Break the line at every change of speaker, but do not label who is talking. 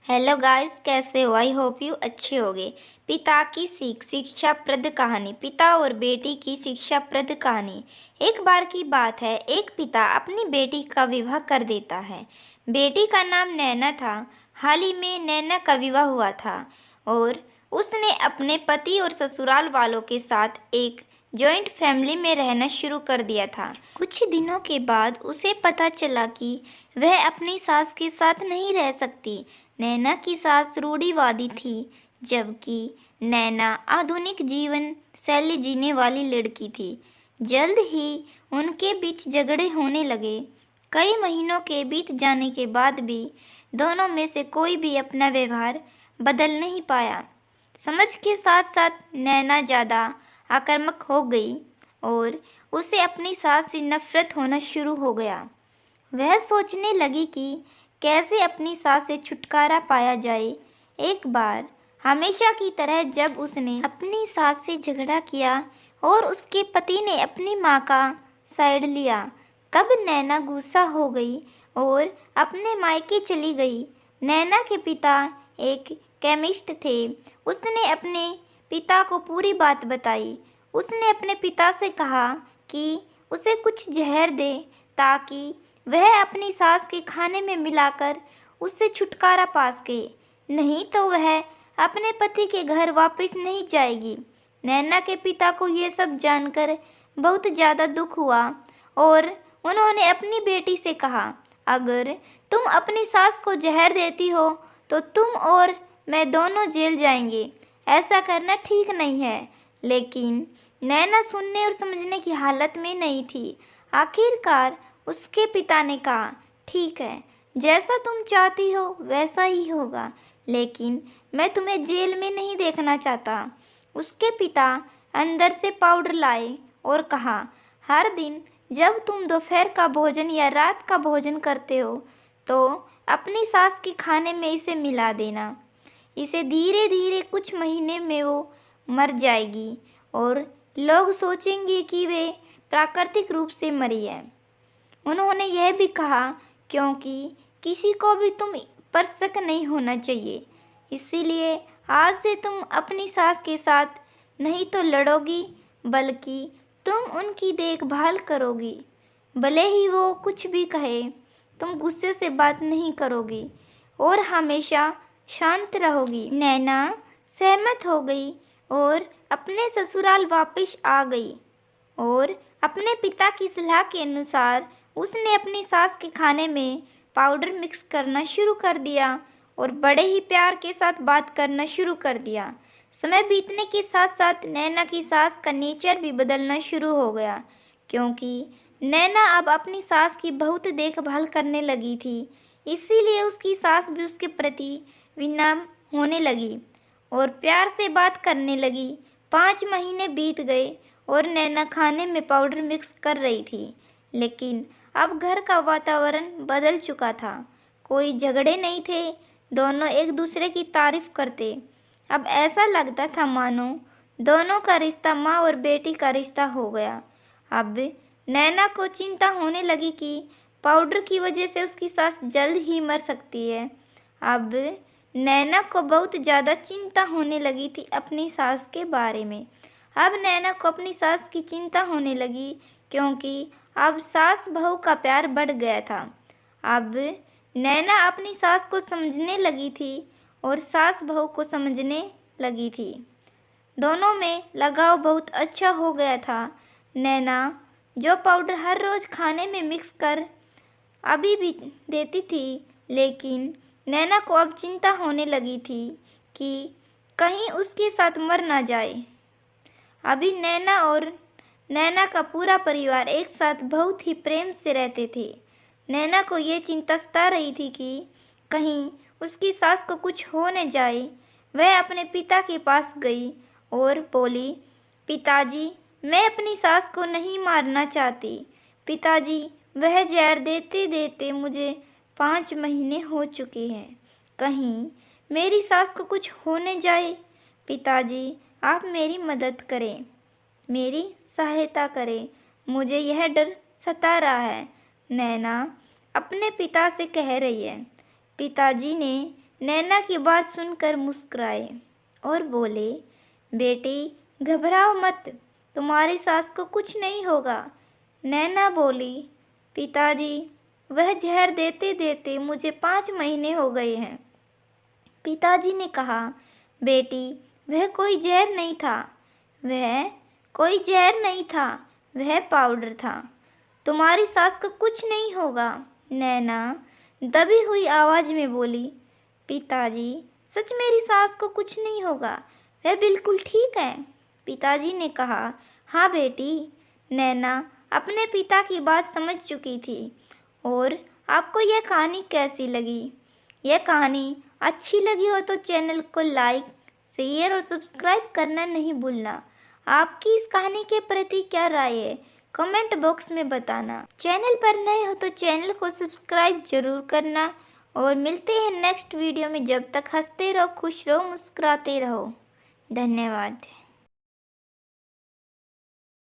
Hello guys, कैसे हो? I hope you अच्छे होगे। पिता की सीख, शिक्षाप्रद कहानी। पिता और बेटी की शिक्षाप्रद कहानी। एक बार की बात है, एक पिता अपनी बेटी का विवाह कर देता है। बेटी का नाम नैना था। हाल ही में नैना का विवाह हुआ था और उसने अपने पति और ससुराल वालों के साथ एक जॉइंट फैमिली में रहना शुरू कर दिया था। कुछ दिनों के बाद उसे पता चला कि वह अपनी सास के साथ नहीं रह सकती। नैना की सास रूढ़िवादी थी, जबकि नैना आधुनिक जीवन शैली जीने वाली लड़की थी। जल्द ही उनके बीच झगड़े होने लगे। कई महीनों के बीत जाने के बाद भी दोनों में से कोई भी अपना व्यवहार बदल नहीं पाया। समझ के साथ साथ नैना ज़्यादा आक्रामक हो गई और उसे अपनी सास से नफरत होना शुरू हो गया। वह सोचने लगी कि कैसे अपनी सास से छुटकारा पाया जाए। एक बार हमेशा की तरह जब उसने अपनी सास से झगड़ा किया और उसके पति ने अपनी माँ का साइड लिया, तब नैना गुस्सा हो गई और अपने मायके चली गई। नैना के पिता एक केमिस्ट थे। उसने अपने पिता को पूरी बात बताई। उसने अपने पिता से कहा कि उसे कुछ जहर दे ताकि वह अपनी सास के खाने में मिलाकर उससे छुटकारा पा सके, नहीं तो वह अपने पति के घर वापस नहीं जाएगी। नैना के पिता को ये सब जानकर बहुत ज़्यादा दुख हुआ और उन्होंने अपनी बेटी से कहा, अगर तुम अपनी सास को जहर देती हो तो तुम और मैं दोनों जेल जाएंगे। ऐसा करना ठीक नहीं है। लेकिन नैना सुनने और समझने की हालत में नहीं थी। आखिरकार उसके पिता ने कहा, ठीक है, जैसा तुम चाहती हो वैसा ही होगा, लेकिन मैं तुम्हें जेल में नहीं देखना चाहता। उसके पिता अंदर से पाउडर लाए और कहा, हर दिन जब तुम दोपहर का भोजन या रात का भोजन करते हो तो अपनी सास के खाने में इसे मिला देना। इसे धीरे धीरे कुछ महीने में वो मर जाएगी और लोग सोचेंगे कि वे प्राकृतिक रूप से मरी है। उन्होंने यह भी कहा, क्योंकि किसी को भी तुम पर शक नहीं होना चाहिए, इसीलिए आज से तुम अपनी सास के साथ नहीं तो लड़ोगी, बल्कि तुम उनकी देखभाल करोगी। भले ही वो कुछ भी कहे, तुम गुस्से से बात नहीं करोगी और हमेशा शांत रहोगी। नैना सहमत हो गई और अपने ससुराल वापस आ गई और अपने पिता की सलाह के अनुसार उसने अपनी सास के खाने में पाउडर मिक्स करना शुरू कर दिया और बड़े ही प्यार के साथ बात करना शुरू कर दिया। समय बीतने के साथ साथ नैना की सास का नेचर भी बदलना शुरू हो गया, क्योंकि नैना अब अपनी सास की बहुत देखभाल करने लगी थी। इसीलिए उसकी सास भी उसके प्रति विनम्र होने लगी और प्यार से बात करने लगी। 5 महीने बीत गए और नैना खाने में पाउडर मिक्स कर रही थी, लेकिन अब घर का वातावरण बदल चुका था। कोई झगड़े नहीं थे, दोनों एक दूसरे की तारीफ करते। अब ऐसा लगता था मानो दोनों का रिश्ता माँ और बेटी का रिश्ता हो गया। अब नैना को चिंता होने लगी कि पाउडर की वजह से उसकी सास जल्द ही मर सकती है। अब नैना को बहुत ज़्यादा चिंता होने लगी थी अपनी सास के बारे में। अब नैना को अपनी सास की चिंता होने लगी, क्योंकि अब सास बहू का प्यार बढ़ गया था। अब नैना अपनी सास को समझने लगी थी और सास बहू को समझने लगी थी। दोनों में लगाव बहुत अच्छा हो गया था। नैना जो पाउडर हर रोज़ खाने में मिक्स कर अभी भी देती थी, लेकिन नैना को अब चिंता होने लगी थी कि कहीं उसके साथ मर ना जाए। अभी नैना और नैना का पूरा परिवार एक साथ बहुत ही प्रेम से रहते थे। नैना को ये चिंता सता रही थी कि कहीं उसकी सास को कुछ हो न जाए। वह अपने पिता के पास गई और बोली, पिताजी, मैं अपनी सास को नहीं मारना चाहती। पिताजी, वह जहर देते देते मुझे 5 महीने हो चुके हैं। कहीं मेरी सास को कुछ हो न जाए। पिताजी, आप मेरी मदद करें, मेरी सहायता करें, मुझे यह डर सता रहा है। नैना अपने पिता से कह रही है। पिताजी ने नैना की बात सुनकर मुस्कुराए और बोले, बेटी घबराओ मत, तुम्हारी सास को कुछ नहीं होगा। नैना बोली, पिताजी वह जहर देते देते मुझे 5 महीने हो गए हैं। पिताजी ने कहा, बेटी वह कोई जहर नहीं था, वह कोई जहर नहीं था, वह पाउडर था। तुम्हारी सास को कुछ नहीं होगा। नैना दबी हुई आवाज़ में बोली, पिताजी सच मेरी सास को कुछ नहीं होगा, वह बिल्कुल ठीक है। पिताजी ने कहा, हाँ बेटी। नैना अपने पिता की बात समझ चुकी थी। और आपको यह कहानी कैसी लगी? यह कहानी अच्छी लगी हो तो चैनल को लाइक, शेयर और सब्सक्राइब करना नहीं भूलना। आपकी इस कहानी के प्रति क्या राय है, कमेंट बॉक्स में बताना। चैनल पर नए हो तो चैनल को सब्सक्राइब जरूर करना। और मिलते हैं नेक्स्ट वीडियो में। जब तक हंसते रहो, खुश रहो, मुस्कुराते रहो। धन्यवाद।